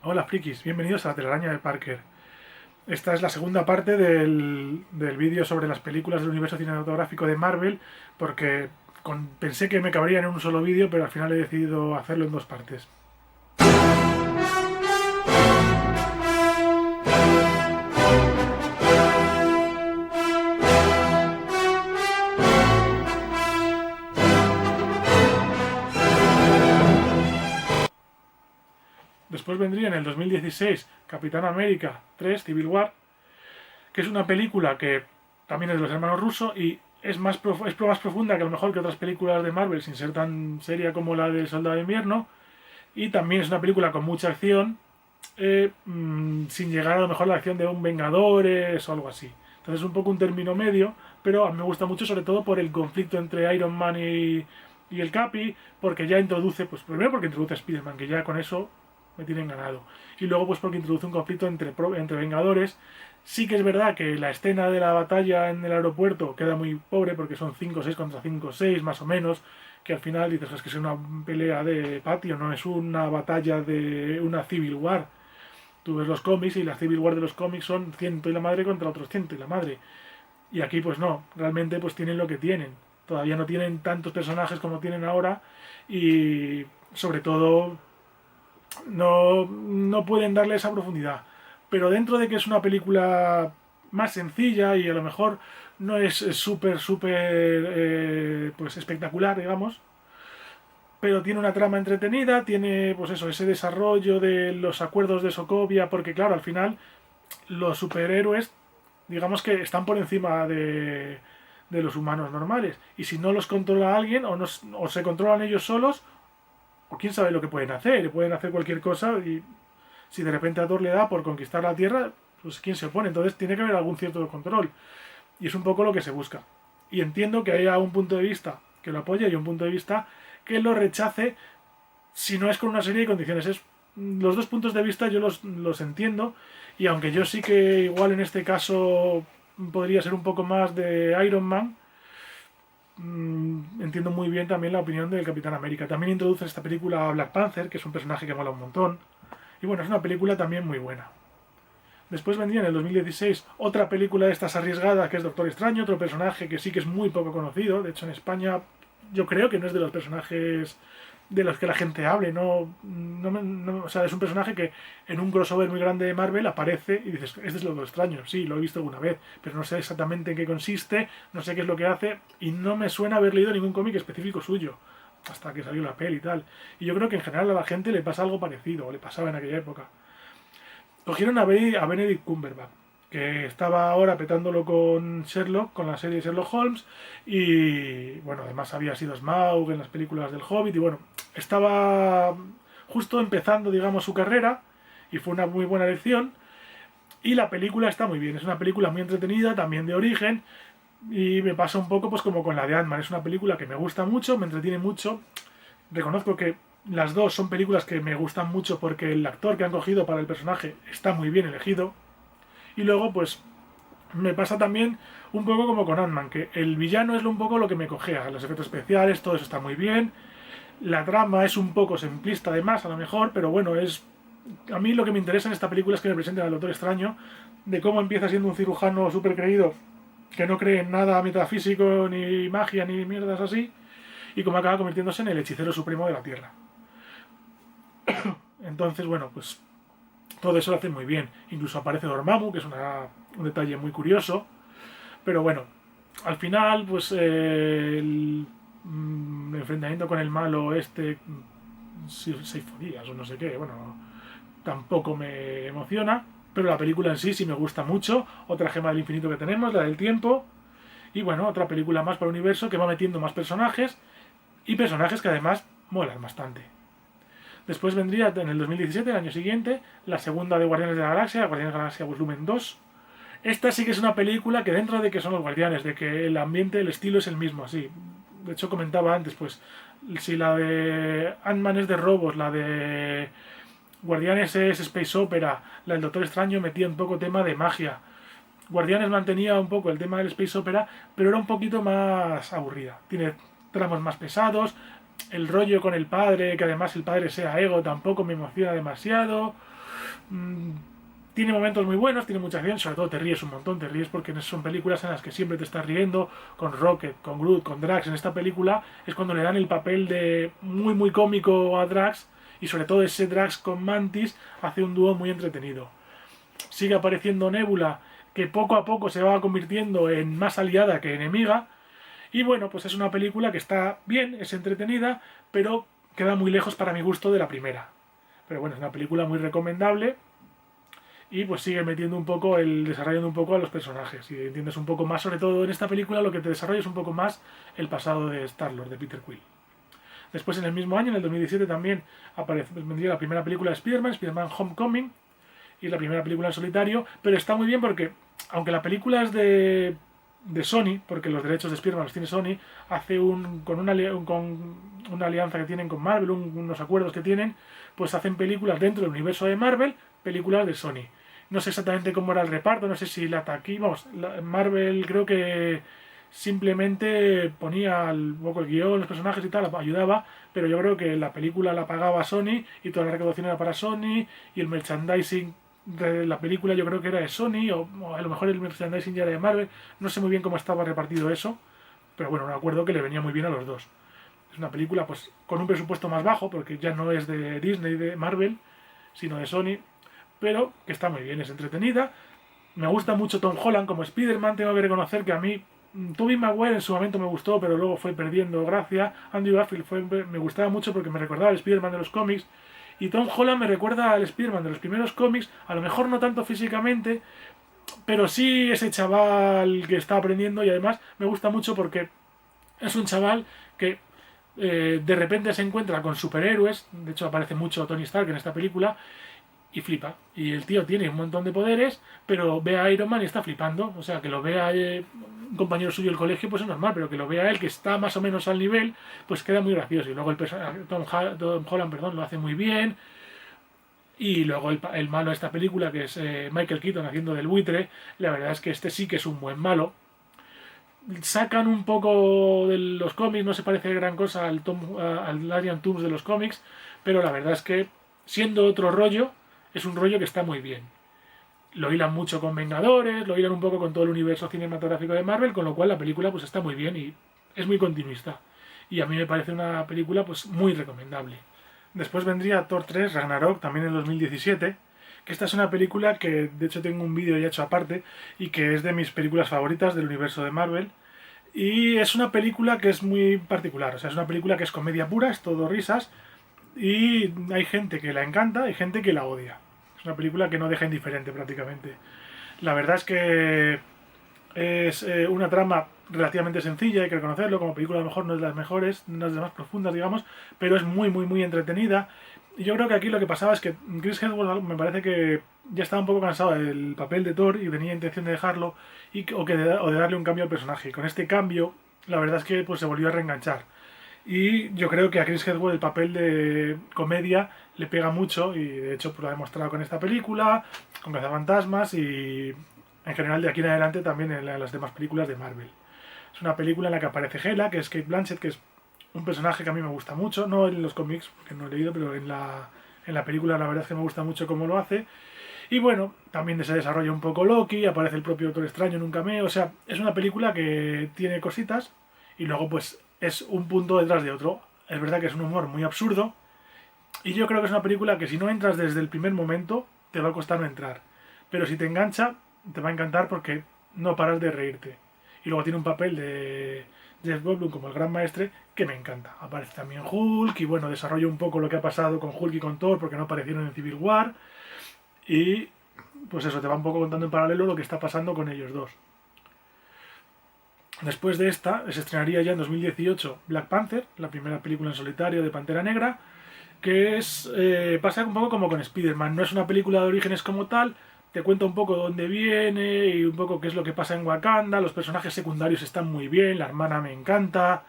Hola frikis, bienvenidos a la telaraña de Parker. Esta es la segunda parte del vídeo sobre las películas del universo cinematográfico de Marvel, porque pensé que me cabería en un solo vídeo, pero al final he decidido hacerlo en dos partes. Después vendría en el 2016 Capitán América 3 Civil War, que es una película que también es de los hermanos Russo y es más profunda que a lo mejor que otras películas de Marvel, sin ser tan seria como la de Soldado de Invierno. Y también es una película con mucha acción, sin llegar a lo mejor a la acción de un Vengadores o algo así. Entonces es un poco un término medio, pero a mí me gusta mucho sobre todo por el conflicto entre Iron Man y el Capi, porque ya introduce, pues primero porque introduce a Spider-Man, que ya con eso me tienen ganado. Y luego pues porque introduce un conflicto entre Vengadores. Sí que es verdad que la escena de la batalla en el aeropuerto queda muy pobre porque son 5 6 contra 5 6 más o menos, que al final dices es que es una pelea de patio, no es una batalla de una Civil War. Tú ves los cómics y la Civil War de los cómics son ciento y la madre contra otros ciento y la madre. Y aquí pues no, realmente pues tienen lo que tienen. Todavía no tienen tantos personajes como tienen ahora y sobre todo no pueden darle esa profundidad. Pero dentro de que es una película más sencilla y a lo mejor no es súper pues espectacular, digamos, pero tiene una trama entretenida, tiene pues eso, ese desarrollo de los acuerdos de Sokovia, porque claro, al final los superhéroes, digamos que están por encima de los humanos normales, y si no los controla alguien, o se controlan ellos solos, o quién sabe lo que pueden hacer cualquier cosa, y si de repente a Thor le da por conquistar la Tierra, pues quién se opone, entonces tiene que haber algún cierto control, y es un poco lo que se busca. Y entiendo que haya un punto de vista que lo apoye y un punto de vista que lo rechace si no es con una serie de condiciones. Los dos puntos de vista yo los entiendo y aunque yo sí que igual en este caso podría ser un poco más de Iron Man, entiendo muy bien también la opinión del Capitán América. También introduce en esta película a Black Panther, que es un personaje que mola un montón. Y bueno, es una película también muy buena. Después vendría en el 2016 otra película de estas arriesgadas que es Doctor Extraño, otro personaje que sí que es muy poco conocido. De hecho, en España yo creo que no es de los personajes de los que la gente hable. O sea, es un personaje que en un crossover muy grande de Marvel aparece y dices, este es Doctor Extraño. Sí, lo he visto alguna vez, pero no sé exactamente en qué consiste, no sé qué es lo que hace y no me suena haber leído ningún cómic específico suyo hasta que salió la peli y tal. Y yo creo que en general a la gente le pasa algo parecido, o le pasaba en aquella época. Cogieron a Benedict Cumberbatch, que estaba ahora petándolo con Sherlock, con la serie Sherlock Holmes, y bueno, además había sido Smaug en las películas del Hobbit, y bueno, estaba justo empezando, digamos, su carrera, y fue una muy buena elección, y la película está muy bien, es una película muy entretenida, también de origen, y me pasa un poco pues como con la de Ant-Man, es una película que me gusta mucho, me entretiene mucho, reconozco que las dos son películas que me gustan mucho porque el actor que han cogido para el personaje está muy bien elegido. Y luego, pues, me pasa también un poco como con Ant-Man, que el villano es un poco lo que me cojea. Los efectos especiales, todo eso está muy bien. La trama es un poco simplista además, a lo mejor, pero bueno, es... A mí lo que me interesa en esta película es que me presenten al Doctor Extraño, de cómo empieza siendo un cirujano súper creído, que no cree en nada metafísico, ni magia, ni mierdas así, y cómo acaba convirtiéndose en el hechicero supremo de la Tierra. Entonces, bueno, pues todo eso lo hace muy bien. Incluso aparece Dormammu, que es un detalle muy curioso. Pero bueno, al final, pues el enfrentamiento con el malo este, 6 días o no sé qué, bueno, tampoco me emociona. Pero la película en sí sí me gusta mucho. Otra gema del infinito que tenemos, la del tiempo. Y bueno, otra película más para el universo que va metiendo más personajes. Y personajes que además molan bastante. Después vendría en el 2017, el año siguiente, la segunda de Guardianes de la Galaxia, Guardianes de la Galaxia Volumen 2. Esta sí que es una película que dentro de que son los guardianes, de que el ambiente, el estilo es el mismo, así. De hecho comentaba antes, pues, si la de Ant-Man es de robos, la de Guardianes es Space Opera, la del Doctor Extraño metía un poco tema de magia. Guardianes mantenía un poco el tema del Space Opera, pero era un poquito más aburrida. Tiene tramos más pesados, el rollo con el padre, que además el padre sea Ego, tampoco me emociona demasiado. Tiene momentos muy buenos, tiene mucha acción, sobre todo te ríes un montón, te ríes porque son películas en las que siempre te estás riendo, con Rocket, con Groot, con Drax. En esta película es cuando le dan el papel de muy cómico a Drax, y sobre todo ese Drax con Mantis hace un dúo muy entretenido. Sigue apareciendo Nebula, que poco a poco se va convirtiendo en más aliada que enemiga, y bueno, pues es una película que está bien, es entretenida, pero queda muy lejos para mi gusto de la primera. Pero bueno, es una película muy recomendable, y pues sigue metiendo un poco, desarrollando un poco a los personajes, y entiendes un poco más, sobre todo en esta película lo que te desarrolla es un poco más el pasado de Star-Lord, de Peter Quill. Después, en el mismo año, en el 2017, también vendría la primera película de Spider-Man, Spider-Man Homecoming, y la primera película en solitario, pero está muy bien porque, aunque la película es de Sony, porque los derechos de Spider-Man los tiene Sony, hace con una alianza que tienen con Marvel, unos acuerdos que tienen, pues hacen películas dentro del universo de Marvel, películas de Sony. No sé exactamente cómo era el reparto, no sé si la taquimos. Marvel creo que simplemente ponía un poco el guión, los personajes y tal, ayudaba, pero yo creo que la película la pagaba Sony y toda la recaudación era para Sony, y el merchandising de la película yo creo que era de Sony, o a lo mejor el merchandising ya era de Marvel. No sé muy bien cómo estaba repartido eso, pero bueno, un acuerdo que le venía muy bien a los dos. Es una película pues con un presupuesto más bajo, porque ya no es de Disney, de Marvel, sino de Sony, pero que está muy bien, es entretenida. Me gusta mucho Tom Holland como Spider-Man. Tengo que reconocer que a mí Tobey Maguire en su momento me gustó, pero luego fue perdiendo gracia. Andrew Garfield me gustaba mucho porque me recordaba al Spider-Man de los cómics, y Tom Holland me recuerda al Spider-Man de los primeros cómics, a lo mejor no tanto físicamente, pero sí ese chaval que está aprendiendo, y además me gusta mucho porque es un chaval que de repente se encuentra con superhéroes. De hecho aparece mucho Tony Stark en esta película, y flipa. Y el tío tiene un montón de poderes, pero ve a Iron Man y está flipando. O sea, que lo vea un compañero suyo del colegio, pues es normal, pero que lo vea él, que está más o menos al nivel, pues queda muy gracioso. Y luego Tom Holland, perdón, lo hace muy bien. Y luego el malo de esta película, que es Michael Keaton haciendo del buitre, la verdad es que este sí que es un buen malo. Sacan un poco de los cómics, no se parece gran cosa al Adrian Toomes de los cómics, pero la verdad es que, siendo otro rollo, es un rollo que está muy bien. Lo hilan mucho con Vengadores, lo hilan un poco con todo el universo cinematográfico de Marvel, con lo cual la película pues está muy bien y es muy continuista. Y a mí me parece una película pues muy recomendable. Después vendría Thor 3 Ragnarok, también en 2017, que esta es una película que de hecho tengo un vídeo ya hecho aparte, y que es de mis películas favoritas del universo de Marvel. Y es una película que es muy particular, o sea, es una película que es comedia pura, es todo risas, y hay gente que la encanta, hay gente que la odia. Es una película que no deja indiferente prácticamente. La verdad es que es una trama relativamente sencilla, hay que reconocerlo, como película a lo mejor no es de las mejores, no es de las más profundas, digamos, pero es muy entretenida. Y yo creo que aquí lo que pasaba es que Chris Hemsworth me parece que ya estaba un poco cansado del papel de Thor y tenía intención de dejarlo, o de darle un cambio al personaje. Y con este cambio, la verdad es que pues, se volvió a reenganchar. Y yo creo que a Chris Hemsworth el papel de comedia le pega mucho, y de hecho pues, lo ha demostrado con esta película, con Cazafantasmas, y en general de aquí en adelante también en las demás películas de Marvel. Es una película en la que aparece Hela, que es Kate Blanchett, que es un personaje que a mí me gusta mucho, no en los cómics, que no he leído, pero en la película la verdad es que me gusta mucho cómo lo hace. Y bueno, también se desarrolla un poco Loki, aparece el propio Doctor Extraño en un cameo, o sea, es una película que tiene cositas, y luego pues es un punto detrás de otro. Es verdad que es un humor muy absurdo, y yo creo que es una película que si no entras desde el primer momento, te va a costar no entrar. Pero si te engancha, te va a encantar porque no paras de reírte. Y luego tiene un papel de Jeff Goldblum como el gran maestre que me encanta. Aparece también Hulk, y bueno, desarrolla un poco lo que ha pasado con Hulk y con Thor porque no aparecieron en Civil War. Y pues eso, te va un poco contando en paralelo lo que está pasando con ellos dos. Después de esta, se estrenaría ya en 2018 Black Panther, la primera película en solitario de Pantera Negra, que pasa un poco como con Spider-Man. No es una película de orígenes como tal, te cuenta un poco dónde viene y un poco qué es lo que pasa en Wakanda. Los personajes secundarios están muy bien, la hermana me encanta,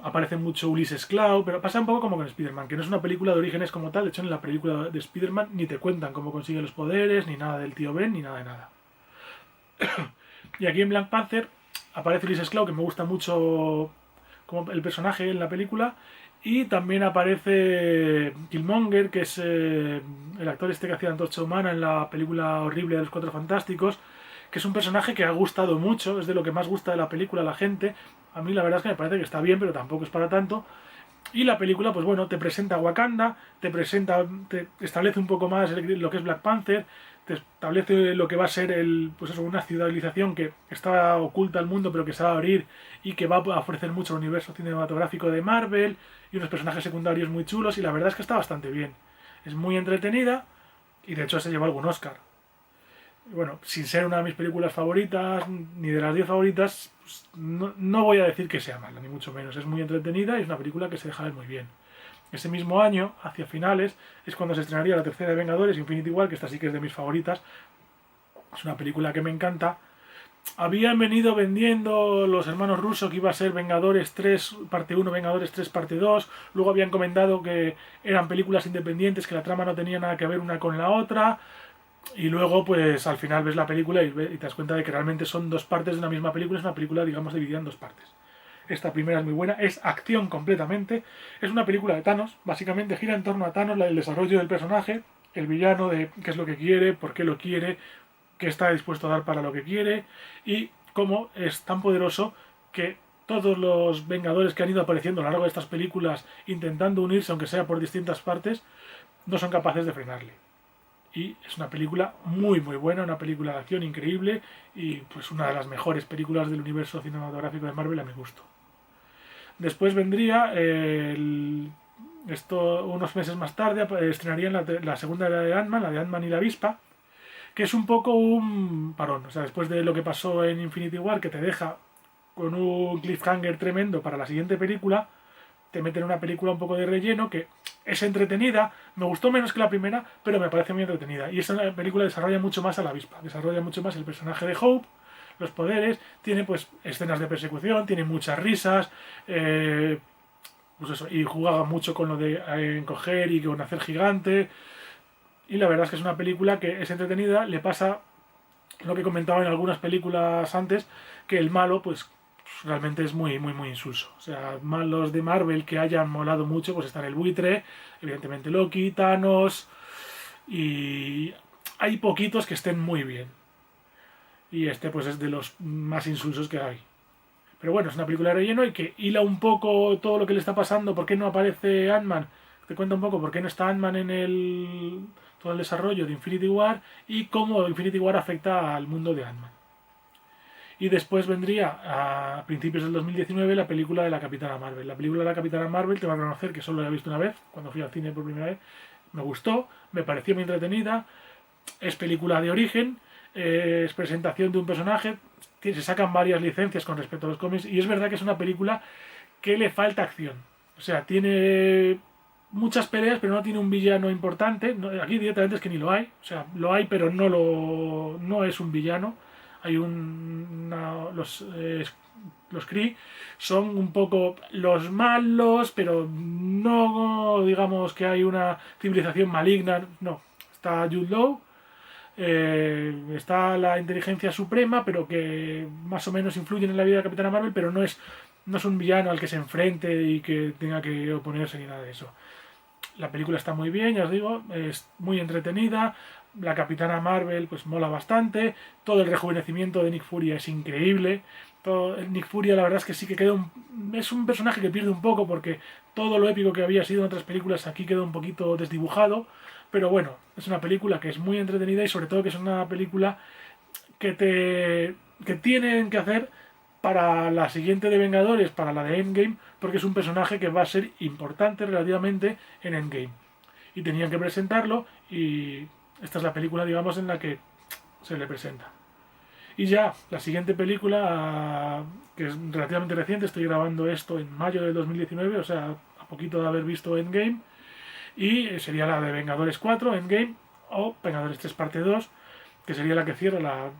aparece mucho Ulysses Klaue, pero pasa un poco como con Spider-Man, que no es una película de orígenes como tal. De hecho, en la película de Spider-Man ni te cuentan cómo consigue los poderes, ni nada del tío Ben, ni nada de nada. Y aquí en Black Panther aparece Ulysses Klaue, que me gusta mucho como el personaje en la película, Y también aparece Killmonger, que es el actor este que hacía Antorcha Humana en la película horrible de los Cuatro Fantásticos, que es un personaje que ha gustado mucho, es de lo que más gusta de la película a la gente. A mí la verdad es que me parece que está bien, pero tampoco es para tanto. Y la película, pues bueno, te presenta Wakanda, te establece un poco más lo que es Black Panther, te establece lo que va a ser pues eso, una civilización que está oculta al mundo, pero que se va a abrir y que va a ofrecer mucho al universo cinematográfico de Marvel, y unos personajes secundarios muy chulos, y la verdad es que está bastante bien. Es muy entretenida, y de hecho se lleva algún Oscar. Bueno, sin ser una de mis películas favoritas, ni de las 10 favoritas, pues no voy a decir que sea mala, ni mucho menos. Es muy entretenida y es una película que se deja ver muy bien. Ese mismo año, hacia finales, es cuando se estrenaría la tercera de Vengadores, Infinity War, que esta sí que es de mis favoritas. Es una película que me encanta. Habían venido vendiendo los hermanos Russo que iba a ser Vengadores 3 parte 1, Vengadores 3 parte 2. Luego habían comentado que eran películas independientes, que la trama no tenía nada que ver una con la otra. Y luego, pues al final ves la película y te das cuenta de que realmente son dos partes de una misma película. Es una película, digamos, dividida en dos partes. Esta primera es muy buena, es acción completamente. Es una película de Thanos, básicamente gira en torno a Thanos, el desarrollo del personaje, el villano, de qué es lo que quiere, por qué lo quiere, qué está dispuesto a dar para lo que quiere, y cómo es tan poderoso que todos los Vengadores que han ido apareciendo a lo largo de estas películas intentando unirse, aunque sea por distintas partes, no son capaces de frenarle. Y es una película muy muy buena, una película de acción increíble y pues una de las mejores películas del universo cinematográfico de Marvel a mi gusto. Después vendría esto unos meses más tarde, estrenarían la segunda de Ant-Man, la de Ant-Man y la avispa, que es un poco un parón. O sea, después de lo que pasó en Infinity War, que te deja con un cliffhanger tremendo para la siguiente película, te meten una película un poco de relleno que es entretenida, me gustó menos que la primera, pero me parece muy entretenida. Y esa película desarrolla mucho más a la avispa, desarrolla mucho más el personaje de Hope, los poderes, tiene pues escenas de persecución, tiene muchas risas, pues eso, y juega mucho con lo de encoger y con hacer gigante. Y la verdad es que es una película que es entretenida, le pasa lo que comentaba en algunas películas antes, que el malo pues realmente es muy, muy, muy insulso. O sea, malos de Marvel que hayan molado mucho, pues están el Buitre, evidentemente Loki, Thanos, y hay poquitos que estén muy bien. Y este pues es de los más insulsos que hay. Pero bueno, es una película de relleno y que hila un poco todo lo que le está pasando. ¿Por qué no aparece Ant-Man? Te cuento un poco por qué no está Ant-Man en todo el desarrollo de Infinity War y cómo Infinity War afecta al mundo de Ant-Man. Y después vendría a principios del 2019 la película de la Capitana Marvel. La película de la Capitana Marvel, te va a conocer que solo la he visto una vez, cuando fui al cine por primera vez. Me gustó, me pareció muy entretenida. Es película de origen, es presentación de un personaje. Se sacan varias licencias con respecto a los cómics. Y es verdad que es una película que le falta acción. O sea, tiene muchas peleas, pero no tiene un villano importante. Aquí directamente es que ni lo hay. O sea, lo hay, pero no es un villano. Hay los Kree son un poco los malos, pero no digamos que hay una civilización maligna. No, está Jude Law, está la inteligencia suprema, pero que más o menos influyen en la vida de Capitana Marvel, pero no es un villano al que se enfrente y que tenga que oponerse ni nada de eso. La película está muy bien, ya os digo, es muy entretenida. La Capitana Marvel pues mola bastante. Todo el rejuvenecimiento de Nick Fury es increíble. Nick Fury la verdad es que sí que es un personaje que pierde un poco porque todo lo épico que había sido en otras películas aquí queda un poquito desdibujado. Pero bueno, es una película que es muy entretenida y sobre todo que es una película que tienen que hacer para la siguiente de Vengadores, para la de Endgame, porque es un personaje que va a ser importante relativamente en Endgame. Y tenían que presentarlo y esta es la película, digamos, en la que se le presenta. Y ya, la siguiente película, que es relativamente reciente, estoy grabando esto en mayo de 2019, o sea, a poquito de haber visto Endgame, y sería la de Vengadores 4, Endgame, o Vengadores 3 parte 2, que sería la que cierra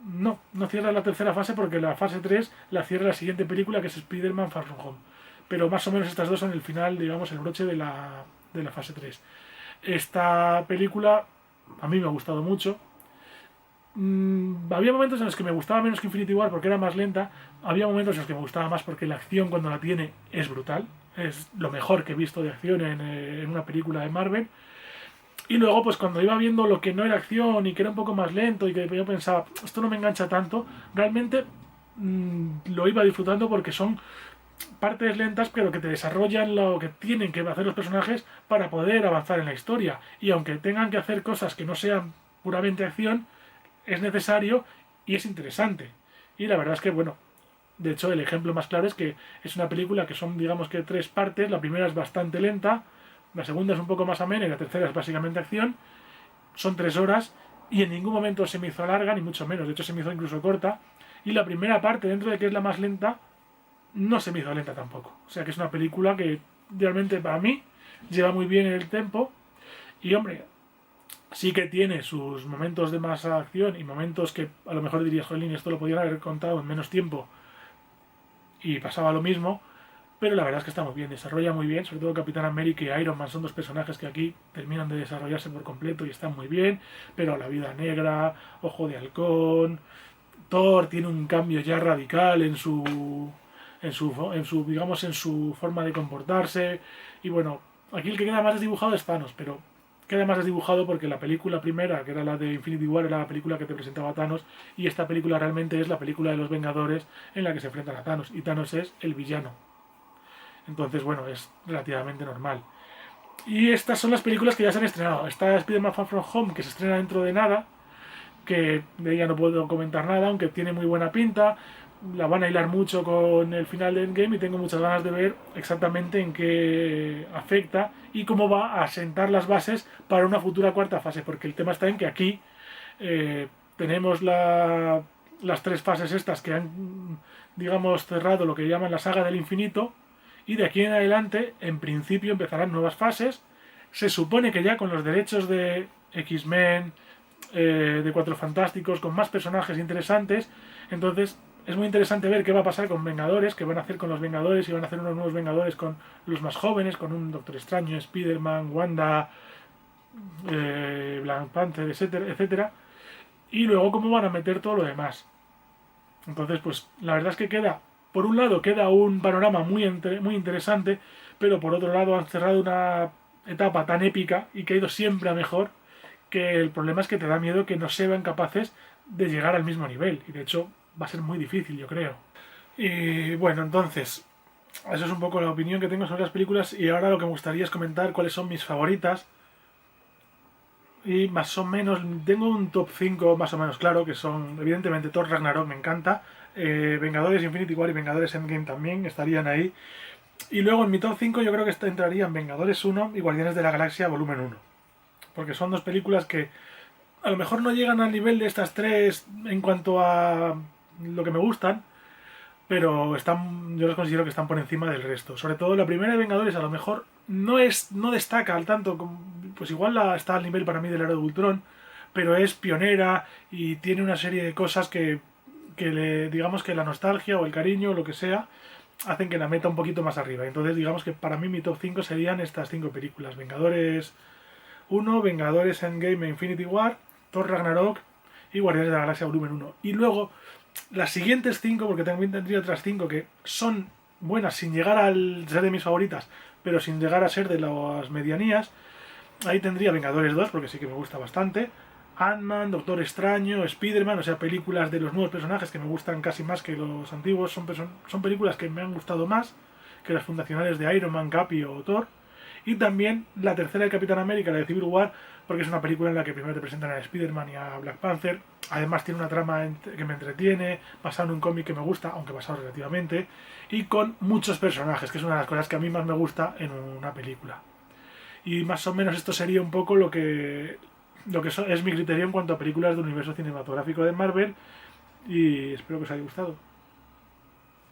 no cierra la tercera fase porque la fase 3 la cierra la siguiente película que es Spider-Man Far From Home. Pero más o menos estas dos son el final, digamos, el broche de la fase 3. Esta película a mí me ha gustado mucho. Había momentos en los que me gustaba menos que Infinity War porque era más lenta. Había momentos en los que me gustaba más porque la acción cuando la tiene es brutal. es lo mejor que he visto de acción en una película de Marvel. Y luego, pues cuando iba viendo lo que no era acción y que era un poco más lento y que yo pensaba, esto no me engancha tanto, realmente lo iba disfrutando porque son partes lentas pero que te desarrollan lo que tienen que hacer los personajes para poder avanzar en la historia. Y aunque tengan que hacer cosas que no sean puramente acción, es necesario y es interesante. Y la verdad es que, bueno, de hecho el ejemplo más claro es que es una película que son, digamos que 3 partes. La primera es bastante lenta, la segunda es un poco más amena y la tercera es básicamente acción. Son 3 horas y en ningún momento se me hizo larga, ni mucho menos. De hecho se me hizo incluso corta. Y la primera parte, dentro de que es la más lenta, no se me hizo lenta tampoco. O sea que es una película que realmente para mí lleva muy bien el tempo. Y hombre, sí que tiene sus momentos de más acción y momentos que a lo mejor dirías, jolín, esto lo podían haber contado en menos tiempo y pasaba lo mismo. Pero la verdad es que está muy bien, desarrolla muy bien, sobre todo Capitán América y Iron Man son 2 personajes que aquí terminan de desarrollarse por completo y están muy bien, pero la Viuda Negra, Ojo de Halcón, Thor tiene un cambio ya radical digamos, en su forma de comportarse. Y bueno, aquí el que queda más desdibujado es Thanos, pero queda más desdibujado porque la película primera, que era la de Infinity War, era la película que te presentaba a Thanos, y esta película realmente es la película de los Vengadores en la que se enfrentan a Thanos, y Thanos es el villano. Entonces, bueno, es relativamente normal. Y estas son las películas que ya se han estrenado. Está Spider-Man Far From Home, que se estrena dentro de nada, que de ella no puedo comentar nada, aunque tiene muy buena pinta. La van a hilar mucho con el final de Endgame y tengo muchas ganas de ver exactamente en qué afecta y cómo va a sentar las bases para una futura cuarta fase, porque el tema está en que aquí tenemos las 3 fases estas que han, digamos, cerrado lo que llaman la saga del infinito, y de aquí en adelante, en principio, empezarán nuevas fases. Se supone que ya con los derechos de X-Men, de Cuatro Fantásticos, con más personajes interesantes. Entonces es muy interesante ver qué va a pasar con Vengadores, qué van a hacer con los Vengadores, y van a hacer unos nuevos Vengadores con los más jóvenes, con un Doctor Extraño, Spider-Man, Wanda, Black Panther, etcétera, etcétera. Y luego cómo van a meter todo lo demás. Entonces, pues la verdad es que queda, por un lado, queda un panorama muy interesante, pero por otro lado han cerrado una etapa tan épica y que ha ido siempre a mejor, que el problema es que te da miedo que no sean capaces de llegar al mismo nivel. Y de hecho va a ser muy difícil, yo creo. Y bueno, entonces, eso es un poco la opinión que tengo sobre las películas. Y ahora lo que me gustaría es comentar cuáles son mis favoritas. Y más o menos, tengo un top 5 más o menos claro, que son, evidentemente, Thor Ragnarok me encanta. Vengadores Infinity War y Vengadores Endgame también estarían ahí. Y luego en mi top 5 yo creo que entrarían Vengadores 1 y Guardianes de la Galaxia Volumen 1. Porque son 2 películas que a lo mejor no llegan al nivel de estas 3 en cuanto a lo que me gustan, pero yo los considero que están por encima del resto. Sobre todo la primera de Vengadores a lo mejor no destaca al tanto, pues igual está al nivel para mí del Era de Ultron, pero es pionera y tiene una serie de cosas digamos que la nostalgia o el cariño o lo que sea hacen que la meta un poquito más arriba. Entonces digamos que para mí mi top 5 serían estas 5 películas: Vengadores 1, Vengadores Endgame e Infinity War, Thor Ragnarok y Guardianes de la Galaxia Volumen 1. Y luego las siguientes 5, porque también tendría otras 5 que son buenas sin llegar a ser de mis favoritas, pero sin llegar a ser de las medianías. Ahí tendría Vengadores 2, porque sí que me gusta bastante. Ant-Man, Doctor Extraño, Spider-Man, o sea, películas de los nuevos personajes que me gustan casi más que los antiguos. Son películas que me han gustado más que las fundacionales de Iron Man, Capi o Thor. Y también la tercera de Capitán América, la de Civil War, porque es una película en la que primero te presentan a Spider-Man y a Black Panther. Además tiene una trama que me entretiene, basado en un cómic que me gusta, aunque basado relativamente, y con muchos personajes, que es una de las cosas que a mí más me gusta en una película. Y más o menos esto sería un poco lo que es mi criterio en cuanto a películas del universo cinematográfico de Marvel, y espero que os haya gustado.